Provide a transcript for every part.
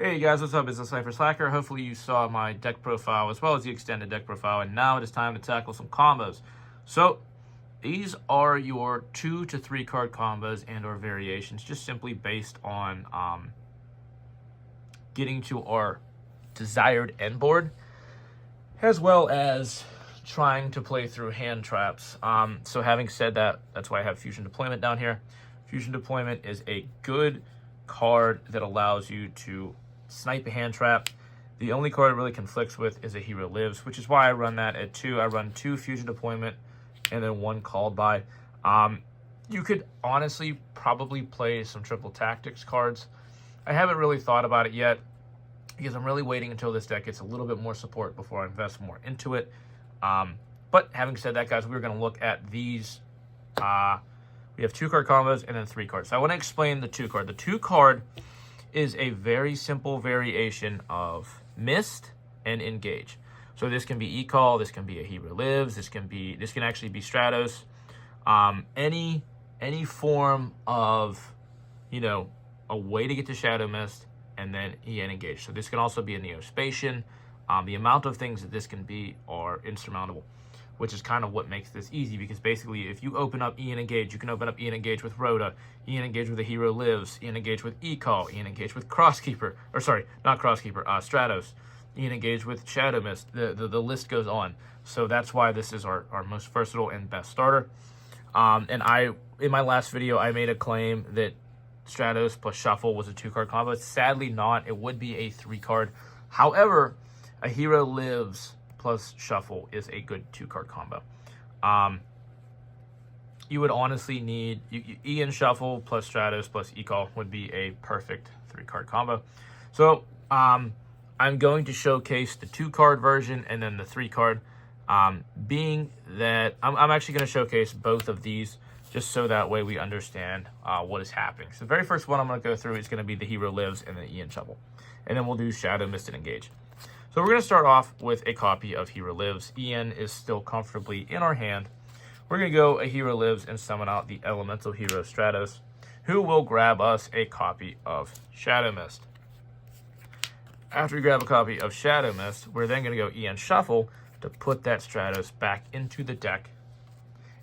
Hey guys, what's up? It's the Cypher Slacker. Hopefully you saw my deck profile as well as the extended deck profile, and now it is time to tackle some combos. So these are your 2 to 3 card combos and or variations, just simply based on getting to our desired end board, as well as trying to play through hand traps. So having said that, that's why I have Fusion Deployment down here. Fusion Deployment is a good card that allows you to snipe a hand trap. The only card it really conflicts with is a Hero Lives, which is why I run that at 2. I run 2 Fusion Deployment and then 1 Called By. You could honestly probably play some Triple Tactics cards. I haven't really thought about it yet because I'm really waiting until this deck gets a little bit more support before I invest more into it. But having said that, guys, we're going to look at these. We have 2 card combos and then 3 cards. So I want to explain the 2 card. The 2 card is a very simple variation of Mist and Engage. So this can be E-Call, this can be a Hero Lives, this can actually be Stratos. Any form of, a way to get to Shadow Mist and then EN Engage. So this can also be a Neospatian. The amount of things that this can be are insurmountable, which is kind of what makes this easy, because basically if you open up EN Engage, you can open up EN Engage with Rhoda, EN Engage with a Hero Lives, EN Engage with E-Call, EN Engage with Crosskeeper, or sorry, not Crosskeeper, Stratos, EN Engage with Shadow Mist. The list goes on. So that's why this is our most versatile and best starter. And in my last video, I made a claim that Stratos plus Shuffle was a 2-card combo. It's sadly not. It would be a 3-card. However, a Hero Lives plus Shuffle is a good 2-card combo. You would honestly need Ian Shuffle plus Stratos plus E-Call would be a perfect 3-card combo. So I'm going to showcase the 2-card version and then the 3-card. Being that I'm actually going to showcase both of these just so that way we understand what is happening. So the very first one I'm going to go through is going to be the Hero Lives and the Ian Shuffle. And then we'll do Shadow Mist and Engage. So we're going to start off with a copy of Hero Lives. Ian is still comfortably in our hand. We're going to go a Hero Lives and summon out the Elemental Hero Stratos, who will grab us a copy of Shadow Mist. After we grab a copy of Shadow Mist, we're then going to go Ian Shuffle to put that Stratos back into the deck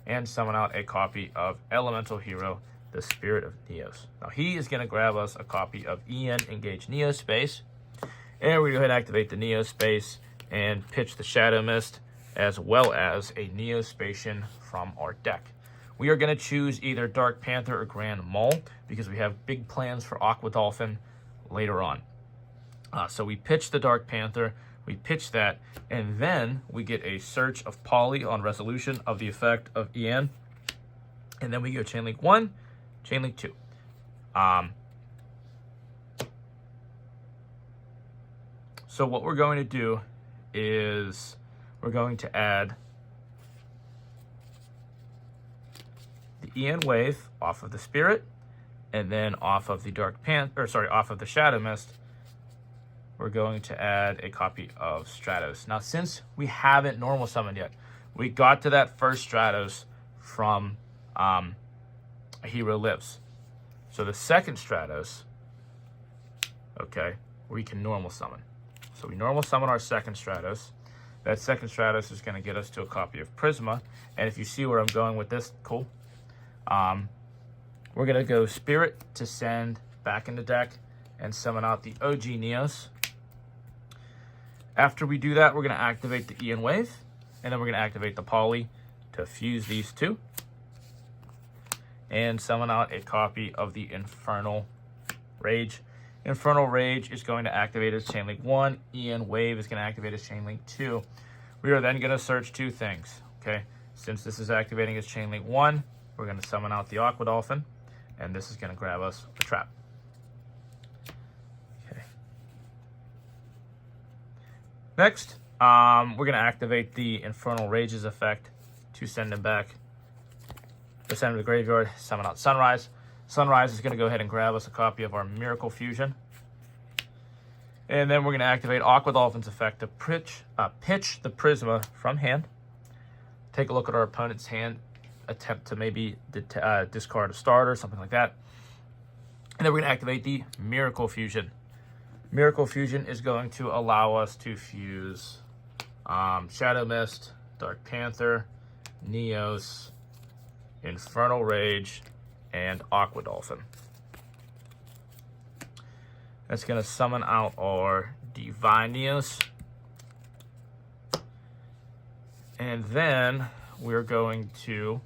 and summon out a copy of Elemental Hero, the Spirit of Neos. Now he is going to grab us a copy of Ian Engage Neo Space. And we're going to go ahead and activate the Neo Space and pitch the Shadow Mist, as well as a Neospatian from our deck. We are going to choose either Dark Panther or Grand Mole because we have big plans for Aqua Dolphin later on. So we pitch the Dark Panther, we pitch that, and then we get a Search of Poly on resolution of the effect of Ian. And then we go Chain Link 1, Chain Link 2. So what we're going to do is we're going to add the Ian Wave off of the Spirit, and then off of the off of the Shadow Mist, we're going to add a copy of Stratos. Now, since we haven't normal summoned yet, we got to that first Stratos from a Hero Lives. So the second Stratos, okay, we can normal summon. So we normal summon our second Stratos. That second Stratos is going to get us to a copy of Prisma. And if you see where I'm going with this, cool. We're going to go Spirit to send back in the deck and summon out the OG Neos. After we do that, we're going to activate the Ian Wave. And then we're going to activate the Poly to fuse these two. And summon out a copy of the Infernal Rage. Infernal Rage is going to activate as Chain Link 1. Ian Wave is going to activate as Chain Link 2. We are then going to search 2 things. Okay, since this is activating as Chain Link 1, we're going to summon out the Aqua Dolphin, and this is going to grab us a trap. Okay. Next, we're going to activate the Infernal Rage's effect to send him back. To send him to the graveyard, summon out Sunrise. Sunrise is going to go ahead and grab us a copy of our Miracle Fusion. And then we're going to activate Aqua Dolphin's effect to pitch the Prisma from hand. Take a look at our opponent's hand. Attempt to maybe discard a starter, something like that. And then we're going to activate the Miracle Fusion. Miracle Fusion is going to allow us to fuse Shadow Mist, Dark Panther, Neos, Infernal Rage, and Aqua Dolphin. That's going to summon out our Divine Neos. And then we're going to,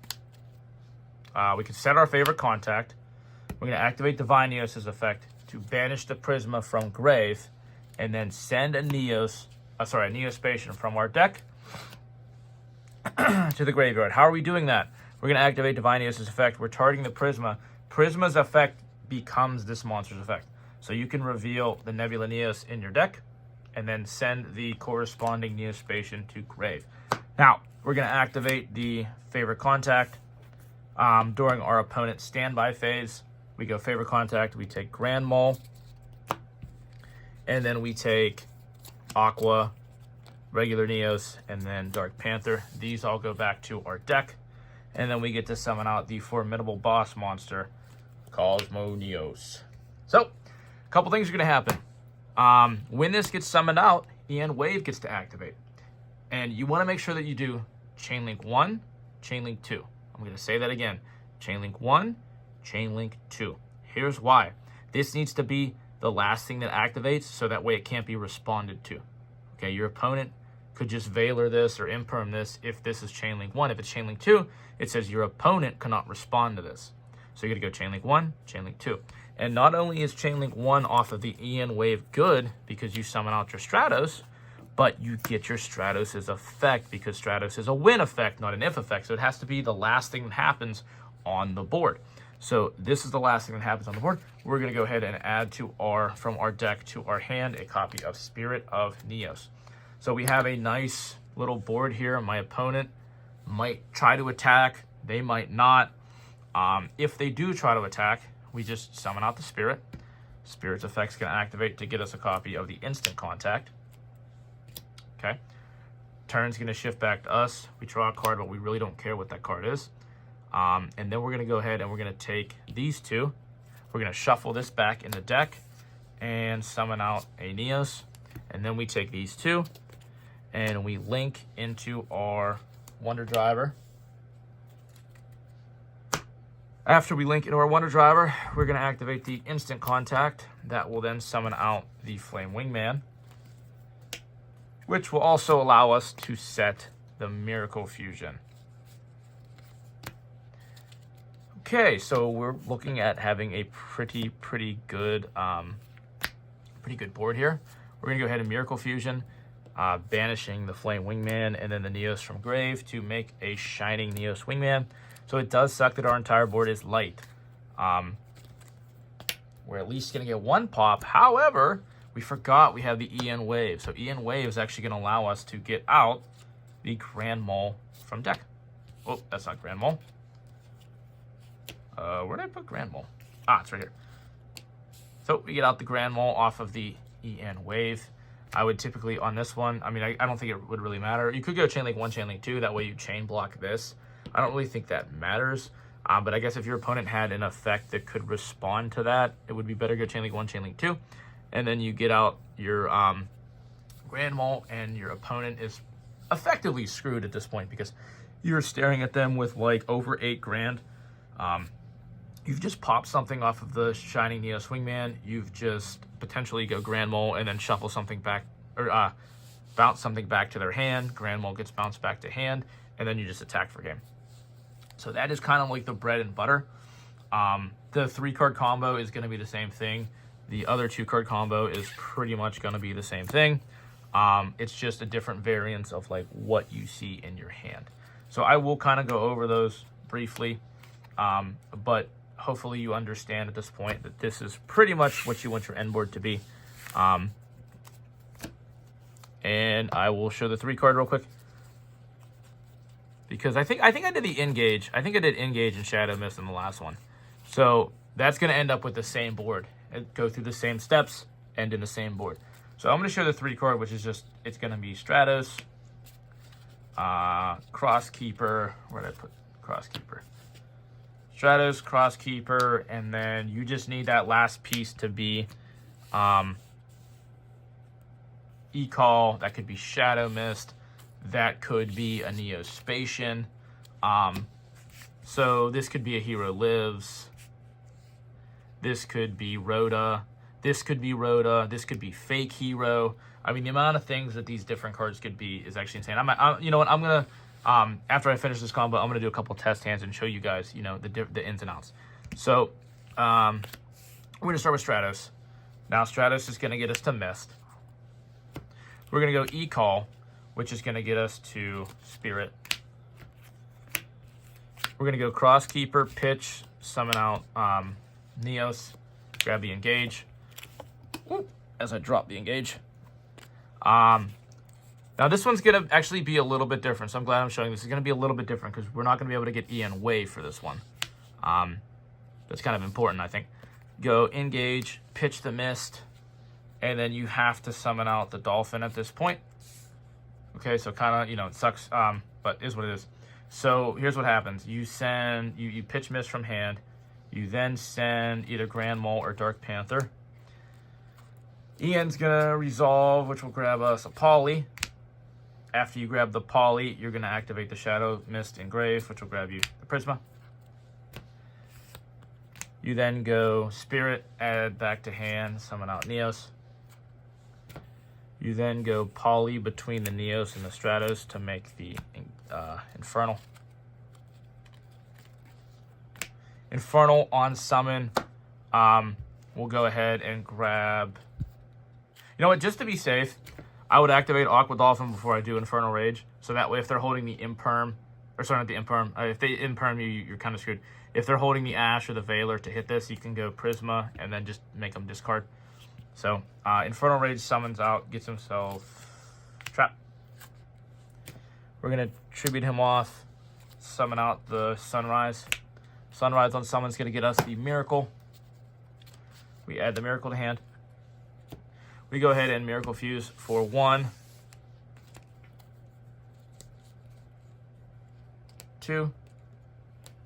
we can set our favorite contact. We're going to activate Divine Neos' effect to banish the Prisma from grave, and then send a Neospatian from our deck to the graveyard. How are we doing that? We're going to activate Divine Neos' effect. We're targeting the Prisma. Prisma's effect becomes this monster's effect. So you can reveal the Nebula Neos in your deck, and then send the corresponding Neospatian to grave. Now, we're going to activate the favorite contact during our opponent's standby phase. We go favorite contact, we take Grand Mole, and then we take Aqua, regular Neos, and then Dark Panther. These all go back to our deck, and then we get to summon out the formidable boss monster, Cosmo Neos. So, a couple things are going to happen. When this gets summoned out, Ian Wave gets to activate. And you want to make sure that you do Chain Link 1, Chain Link 2. I'm going to say that again. Chain Link 1, Chain Link 2. Here's why. This needs to be the last thing that activates, so that way it can't be responded to. Okay, your opponent could just Veiler this or Imperm this if this is Chain Link 1. If it's Chain Link 2, it says your opponent cannot respond to this. So you're going to go Chain Link 1, Chain Link 2. And not only is Chain Link 1 off of the Ian Wave good because you summon out your Stratos, but you get your Stratos' effect because Stratos is a win effect, not an if effect. So it has to be the last thing that happens on the board. So this is the last thing that happens on the board. We're going to go ahead and add to from our deck to our hand a copy of Spirit of Neos. So we have a nice little board here. My opponent might try to attack. They might not. If they do try to attack, we just summon out the Spirit. Spirit's effect's going to activate to get us a copy of the instant contact. Okay. Turn's going to shift back to us. We draw a card, but we really don't care what that card is. And then we're going to go ahead and we're going to take these two. We're going to shuffle this back in the deck and summon out a Neos. And then we take these two and we link into our Wonder Driver. After we link into our Wonder Driver, we're going to activate the instant contact. That will then summon out the Flame Wingman, which will also allow us to set the Miracle Fusion. Okay, so we're looking at having a pretty good board here. We're gonna go ahead and Miracle Fusion, banishing the Flame Wingman and then the Neos from grave to make a Shining Neos Wingman. So it does suck that our entire board is light. We're at least gonna get one pop. However, we forgot we have the Ian Wave. So Ian Wave is actually gonna allow us to get out the Grand Mole from deck. Oh, that's not Grand Mole. Where did I put Grand Mole? Ah, it's right here. So we get out the Grand Mole off of the Ian Wave. I would typically, on this one, I mean, I don't think it would really matter. You could go Chain Link 1, Chain Link 2. That way you chain block this. I don't really think that matters. But I guess if your opponent had an effect that could respond to that, it would be better to go Chain Link 1, Chain Link 2. And then you get out your Grand Mole, and your opponent is effectively screwed at this point because you're staring at them with like over 8 grand. You've just popped something off of the Shining Neos Wingman. You've just potentially go Grand Mole and then shuffle something back, or bounce something back to their hand. Grand Mole gets bounced back to hand, and then you just attack for game. So that is kind of like the bread and butter. The 3-card combo is going to be the same thing. The other 2-card combo is pretty much going to be the same thing. It's just a different variance of like what you see in your hand. So I will kind of go over those briefly, but hopefully you understand at this point that this is pretty much what you want your end board to be. And I will show the 3-card real quick, because I think I did the Engage. I think I did Engage and Shadow Mist in the last one. So that's going to end up with the same board. Go through the same steps, end in the same board. So I'm going to show the 3-card, which is just, it's going to be Stratos, Crosskeeper. Where did I put Crosskeeper? Stratos, Crosskeeper, and then you just need that last piece to be E-Call, that could be Shadow Mist, that could be a Neospatian. So this could be a Hero Lives. This could be Rhoda. This could be Rhoda. This could be Fake Hero. I mean, the amount of things that these different cards could be is actually insane. You know what? I'm gonna after I finish this combo, I'm gonna do a couple test hands and show you guys, you know, the ins and outs. So we're gonna start with Stratos. Now Stratos is gonna get us to Mist. We're gonna go E-Call, which is gonna get us to Spirit. We're gonna go Crosskeeper, Pitch, summon out Neos, grab the Engage. As I drop the Engage. Now this one's gonna actually be a little bit different, so I'm glad I'm showing this. It's gonna be a little bit different because we're not gonna be able to get EN Wave for this one. That's kind of important, I think. Go Engage, pitch the Mist, and then you have to summon out the Dolphin at this point. Okay, so kind of, you know, it sucks, but is what it is. So here's what happens. You send, you pitch Mist from hand. You then send either Grand Mole or Dark Panther. Ian's gonna resolve, which will grab us a Poly. After you grab the Poly, you're gonna activate the Shadow Mist Engrave, which will grab you the Prisma. You then go Spirit, add back to hand, summon out Neos. You then go Poly between the Neos and the Stratos to make the Infernal. Infernal on summon. We'll go ahead and grab... You know what? Just to be safe, I would activate Aqua Dolphin before I do Infernal Rage. So that way, if they're holding the Imperm, or sorry, not the Imperm, if they Imperm you, you're kind of screwed. If they're holding the Ash or the Veiler to hit this, you can go Prisma and then just make them discard. So, Infernal Rage summons out, gets himself trapped. We're going to tribute him off, summon out the Sunrise. Sunrise on summon is going to get us the Miracle. We add the Miracle to hand. We go ahead and Miracle Fuse for 1, 2,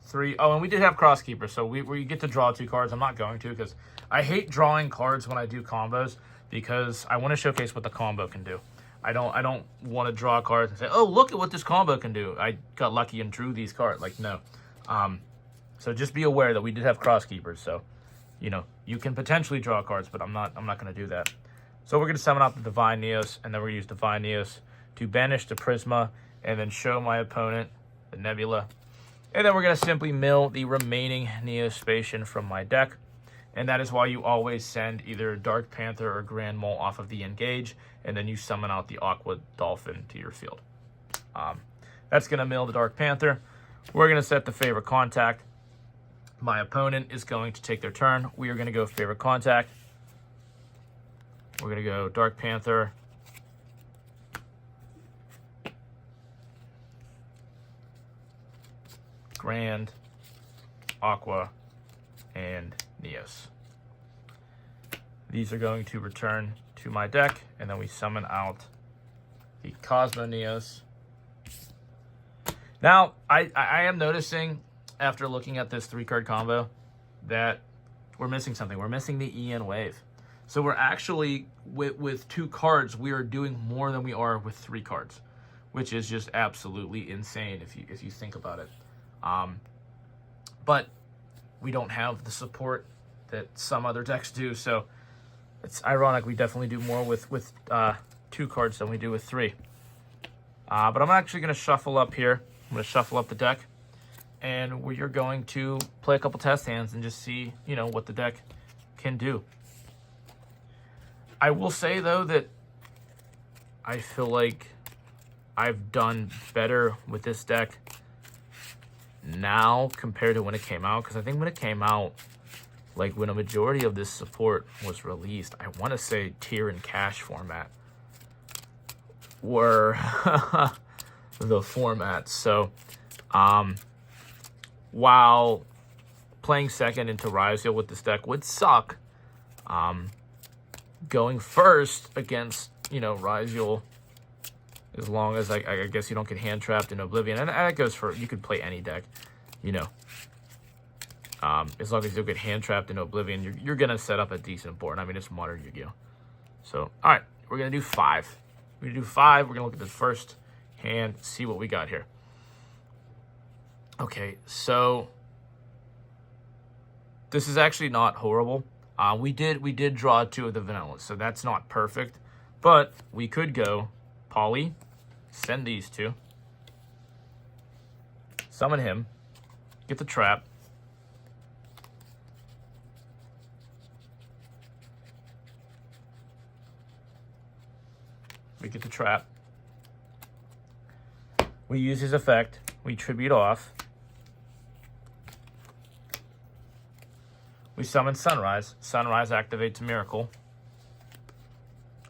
3. Oh, and we did have Crosskeeper, so we get to draw 2 cards. I'm not going to because I hate drawing cards when I do combos because I want to showcase what the combo can do. I don't want to draw cards and say, oh, look at what this combo can do. I got lucky and drew these cards. Like, no. So just be aware that we did have Crosskeepers. So, you know, you can potentially draw cards, but I'm not going to do that. So we're going to summon out the Divine Neos, and then we're going to use Divine Neos to banish the Prisma, and then show my opponent the Nebula. And then we're going to simply mill the remaining Neospatian from my deck. And that is why you always send either Dark Panther or Grand Mole off of the Engage, and then you summon out the Aqua Dolphin to your field. That's going to mill the Dark Panther. We're going to set the favorite contact. My opponent is going to take their turn. We are going to go favorite contact. We're going to go Dark Panther. Grand, Aqua, and Neos. These are going to return to my deck, and then we summon out the Cosmo Neos. Now, I am noticing, after looking at this 3-card combo, that we're missing something. We're missing the EN Wave. So we're actually, with 2 cards, we are doing more than we are with 3 cards, which is just absolutely insane if you think about it. But we don't have the support that some other decks do, so it's ironic. We definitely do more with 2 cards than we do with 3. But I'm actually going to shuffle up here. I'm going to shuffle up the deck, and we're going to play a couple test hands and just see, you know, what the deck can do. I will say, though, that I feel like I've done better with this deck now compared to when it came out, because I think when it came out, like when a majority of this support was released, I want to say tier and cash format were the formats. So while playing second into YuGiOh with this deck would suck, going first against, you know, YuGiOh, as long as I guess you don't get hand trapped in Oblivion, and that goes for, you could play any deck, you know, as long as you don't get hand trapped in Oblivion, you're gonna set up a decent board. I mean, it's modern YuGiOh. So all right, we're going to do 5. We're going to do 5. We're going to look at the first hand, see what we got here. Okay, so this is actually not horrible. We did draw 2 of the vanillas, so that's not perfect. But we could go poly, send these 2, summon him, get the trap, we get the trap, we use his effect, we tribute off, we summon Sunrise. Sunrise activates Miracle.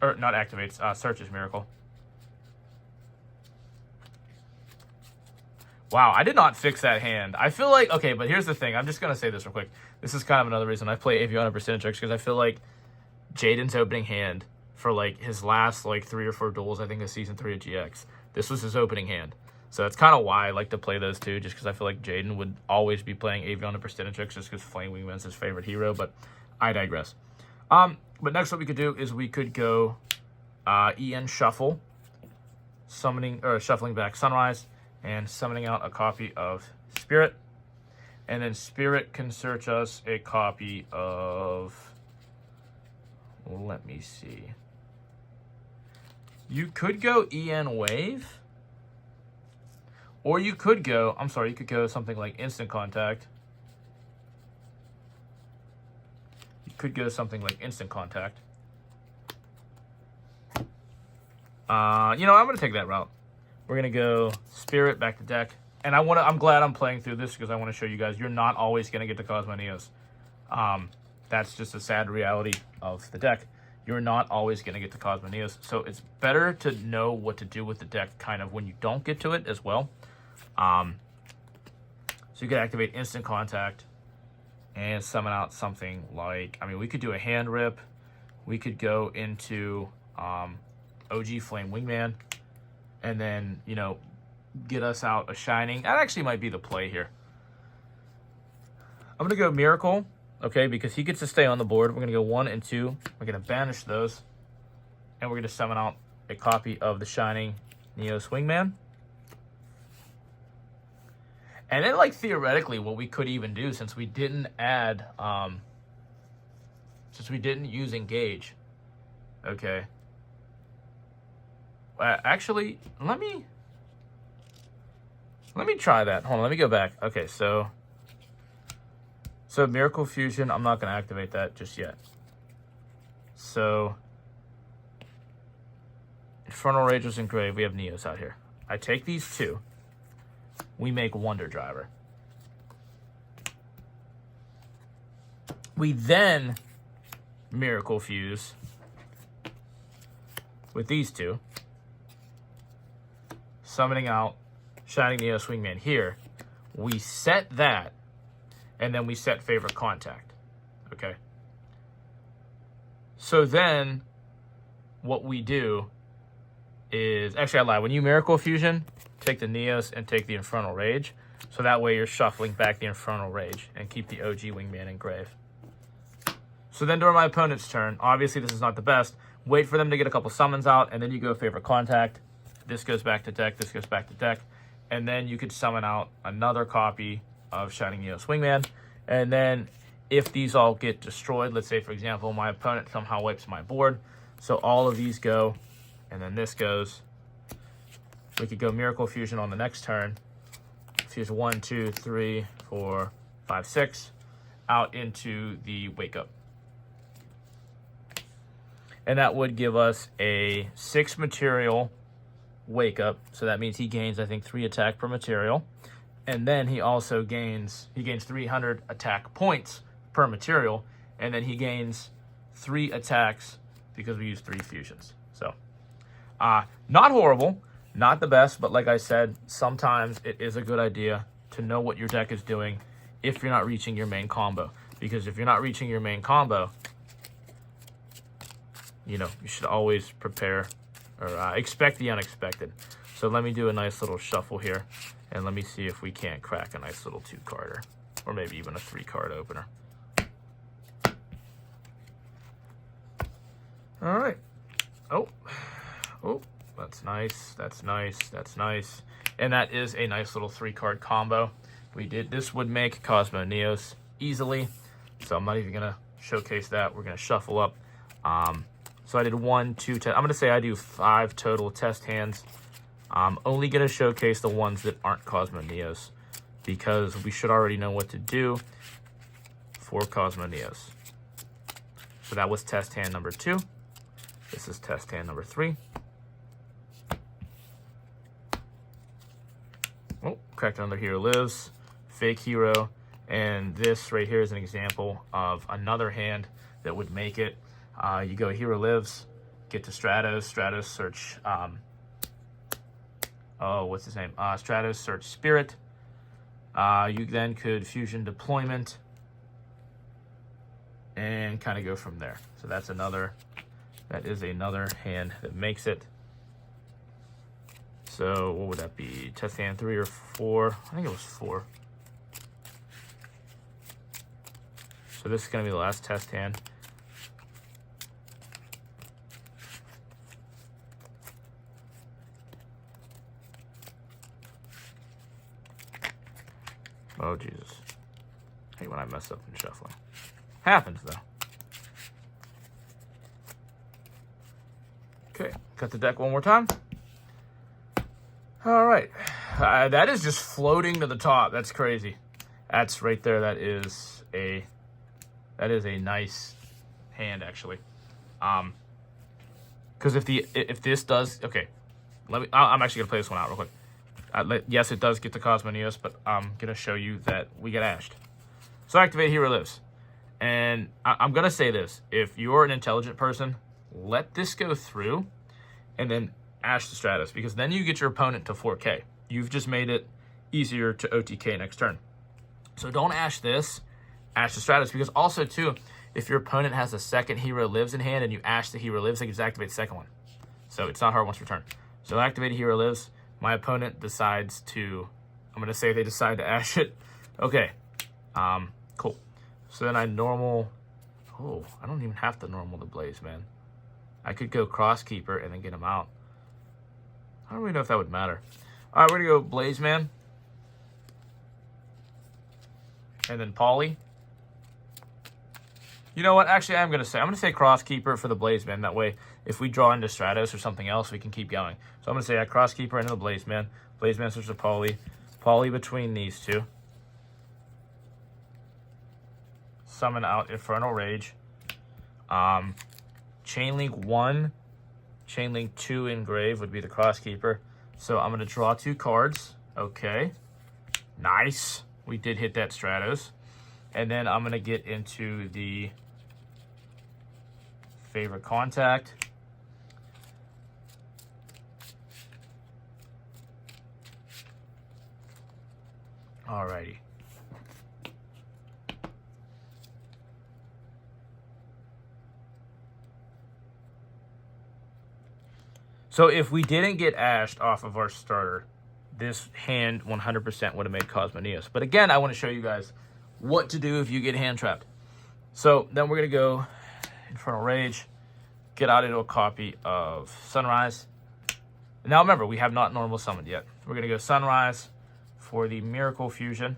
Or not activates, searches Miracle. Wow, I did not fix that hand. I feel like, okay, but here's the thing. I'm just going to say this real quick. This is kind of another reason I play Aviana Percentage Tricks, because I feel like Jaden's opening hand for like his last like 3 or 4 duels, I think of Season 3 of GX. This was his opening hand. So that's kind of why I like to play those 2, just because I feel like Jaden would always be playing Aviana Percentage Tricks just because Flame Wingman's his favorite hero, but I digress. But next what we could do is we could go EN Shuffle, shuffling back Sunrise, and summoning out a copy of Spirit. And then Spirit can search us a copy of, let me see. You could go EN Wave. Or you could go, you could go something like Instant Contact. You could go something like Instant Contact. You know, I'm going to take that route. We're going to go Spirit back to deck. And I'm glad I'm playing through this because I want to show you guys you're not always going to get the Cosmo Neos. That's just a sad reality of the deck. You're not always going to get the Cosmo Neos. So it's better to know what to do with the deck kind of when you don't get to it as well. So you could activate Instant Contact and summon out something like, I mean, we could do a Hand Rip. We could go into OG Flame Wingman and then, you know, get us out a Shining. That actually might be the play here. I'm going to go Miracle, okay, because he gets to stay on the board. We're going to go 1 and 2. We're going to banish those. And we're going to summon out a copy of the Shining Neos Wingman. And then, like, theoretically, what we could even do, since we didn't add, since we didn't use Engage, okay. Actually, let me try that. Hold on, let me go back. Okay, so Miracle Fusion, I'm not going to activate that just yet. So, Infernal Rage was engraved. We have Neos out here. I take these 2. We make Wonder Driver. We then Miracle Fuse with these 2. Summoning out Shining Neos Wingman here. We set that, and then we set Favorite Contact. Okay? So then, what we do is... Actually, I lied. When you Miracle Fusion, take the Neos and take the Infernal Rage. So that way you're shuffling back the Infernal Rage and keep the OG Wingman engraved. So then during my opponent's turn, obviously this is not the best, wait for them to get a couple summons out, and then you go Favorite Contact. This goes back to deck, this goes back to deck. And then you could summon out another copy of Shining Neos Wingman. And then if these all get destroyed, let's say, for example, my opponent somehow wipes my board. So all of these go, and then this goes. We could go Miracle Fusion on the next turn. Fuse 1, 2, 3, 4, 5, 6 out into the Wake Up. And that would give us a 6 material Wake Up. So that means he gains, I think, 3 attack per material. And then he also gains 300 attack points per material. And then he gains 3 attacks because we use 3 fusions. So, not horrible. Not the best, but like I said, sometimes it is a good idea to know what your deck is doing if you're not reaching your main combo. Because if you're not reaching your main combo, you know, you should always prepare or expect the unexpected. So let me do a nice little shuffle here, and let me see if we can't crack a nice little 2-carder, or maybe even a 3-card opener. All right. Oh. That's nice. That's nice. That's nice. And that is a nice little 3-card combo. This would make Cosmo Neos easily. So I'm not even going to showcase that. We're going to shuffle up. So I did 1, 2, I'm going to say I do 5 total test hands. I'm only going to showcase the ones that aren't Cosmo Neos, because we should already know what to do for Cosmo Neos. So that was test hand number 2. This is test hand number 3. Oh, cracked another Hero Lives, fake hero, and this right here is an example of another hand that would make it. You go Hero Lives, get to Stratos, Stratos search, what's his name? Stratos search Spirit. You then could Fusion Deployment and kind of go from there. So that is another hand that makes it. So what would that be? Test hand 3 or 4? I think it was 4. So this is going to be the last test hand. Oh, Jesus. I hate when I mess up in shuffling. Happens, though. Okay, cut the deck one more time. All right. That is just floating to the top. That's crazy. That's right there. That is a nice hand, actually. Because if this does, okay, I'm actually gonna play this one out real quick. Yes, it does get the Cosmo Neos, but I'm gonna show you that we get ashed. So activate Hero Lives, and I'm gonna say this: if you're an intelligent person, let this go through, and then ash the Stratos, because then you get your opponent to 4K. You've just made it easier to OTK next turn. So don't ash this, ash the Stratos, because also too, if your opponent has a second Hero Lives in hand and you ash the Hero Lives, they can just activate the second one. So it's not hard once per turn. So activate Hero Lives. My opponent decides to, I'm gonna say they decide to ash it. Okay, cool. So then I normal, oh, I don't even have to normal the Blaze, man. I could go Crosskeeper and then get him out. I don't really know if that would matter. All right, we're gonna go Blaze Man. And then Polly. You know what? Actually, I'm gonna say Crosskeeper for the Blaze Man. That way, if we draw into Stratos or something else, we can keep going. So I'm gonna say Crosskeeper into the Blaze Man. Blaze Man switches to Polly. Polly between these two. Summon out Infernal Rage. Chainlink 1, Chainlink 2 Engrave would be the Crosskeeper. So I'm gonna draw 2 cards. Okay, nice. We did hit that Stratos. And then I'm gonna get into the favorite contact. Alrighty. So if we didn't get ashed off of our starter, this hand 100% would have made Cosmo Neos. But again, I want to show you guys what to do if you get hand trapped. So then we're going to go Infernal Rage, get out into a copy of Sunrise. Now remember, we have not normal summoned yet. We're going to go Sunrise for the Miracle Fusion.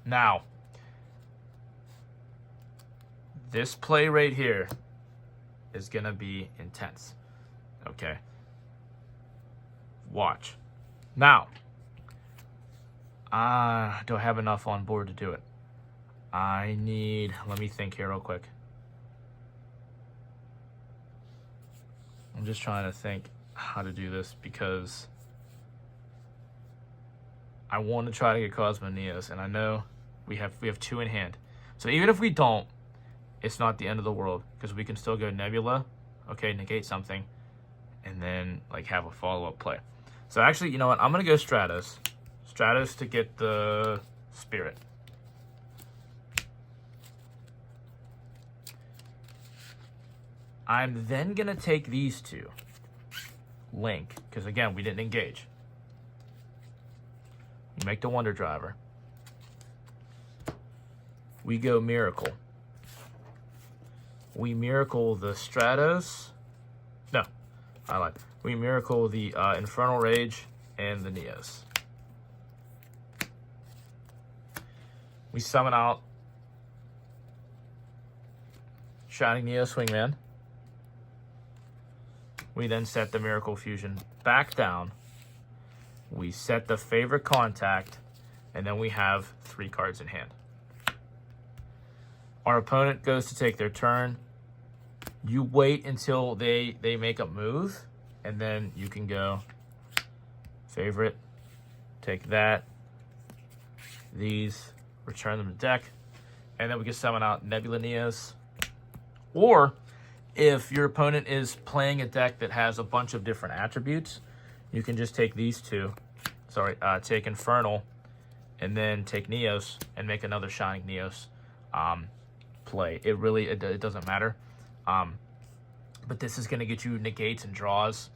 Now, this play right here is going to be intense. Okay. Watch. Now, do I have enough on board to do it? Let me think here real quick. I'm just trying to think how to do this because I want to try to get Cosmo Neos, and I know we have 2 in hand. So even if we don't, it's not the end of the world because we can still go Nebula, okay, negate something, and then like have a follow-up play. So actually, you know what? I'm gonna go Stratos. Stratos to get the Spirit. I'm then gonna take these 2. Link, because again, we didn't engage. We make the Wonder Driver. We go Miracle. We miracle the Stratos. No, I lied. We miracle the Infernal Rage and the Neos. We summon out Shining Neo Swingman. We then set the Miracle Fusion back down. We set the favorite contact, and then we have 3 cards in hand. Our opponent goes to take their turn. You wait until they make a move, and then you can go favorite, take that, these, return them to deck, and then we can summon out Nebula Neos. Or if your opponent is playing a deck that has a bunch of different attributes, you can just take these two, take Infernal, and then take Neos and make another Shining Neos play. It doesn't matter. But this is going to get you negates and draws.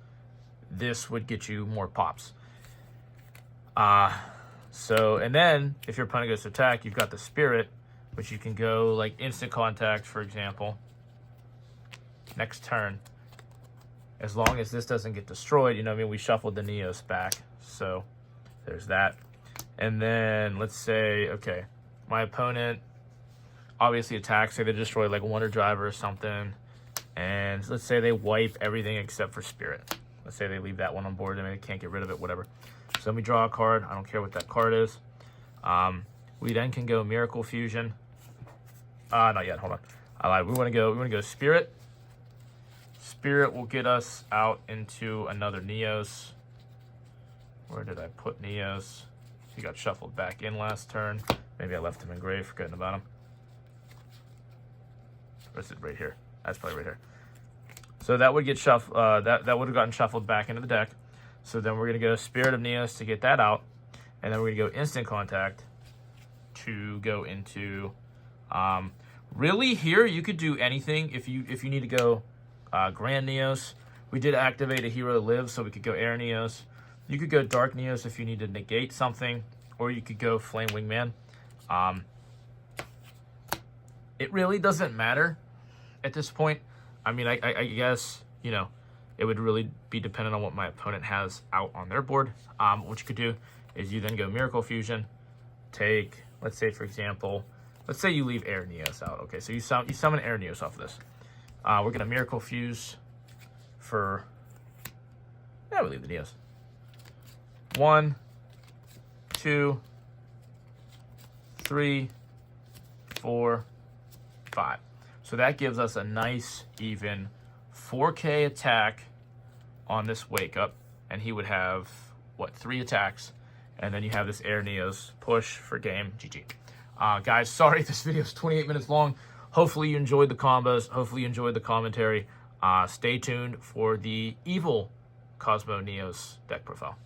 This would get you more pops. And then if your opponent goes to attack, you've got the Spirit, which you can go like instant contact, for example, next turn. As long as this doesn't get destroyed, you know what I mean? We shuffled the Neos back. So there's that. And then let's say, okay, my opponent obviously attacks, say they destroy like Wonder Driver or something. And let's say they wipe everything except for Spirit. Let's say they leave that one on board. I mean, they can't get rid of it, whatever. So then we draw a card. I don't care what that card is. We then can go Miracle Fusion. Not yet. Hold on. I lied. We want to go Spirit. Spirit will get us out into another Neos. Where did I put Neos? He got shuffled back in last turn. Maybe I left him in gray, forgetting about him. Or is it right here? That's probably right here. So that would get shuffled. That would have gotten shuffled back into the deck. So then we're gonna go Spirit of Neos to get that out, and then we're gonna go Instant Contact to go into. Really, here you could do anything if you need to go Grand Neos. We did activate a hero that lives, so we could go Air Neos. You could go Dark Neos if you need to negate something, or you could go Flame Wingman. It really doesn't matter at this point. I mean, I guess, you know, it would really be dependent on what my opponent has out on their board. What you could do is you then go Miracle Fusion, take, let's say, for example, let's say you leave Air Neos out. Okay, so you summon Air Neos off of this. We're going to Miracle Fuse for, yeah, we leave the Neos. 1, 2, 3, 4, 5. So that gives us a nice, even 4K attack on this Wake Up. And he would have, what, 3 attacks. And then you have this Air Neos push for game. GG. Guys, sorry this video is 28 minutes long. Hopefully you enjoyed the combos. Hopefully you enjoyed the commentary. Stay tuned for the evil Cosmo Neos deck profile.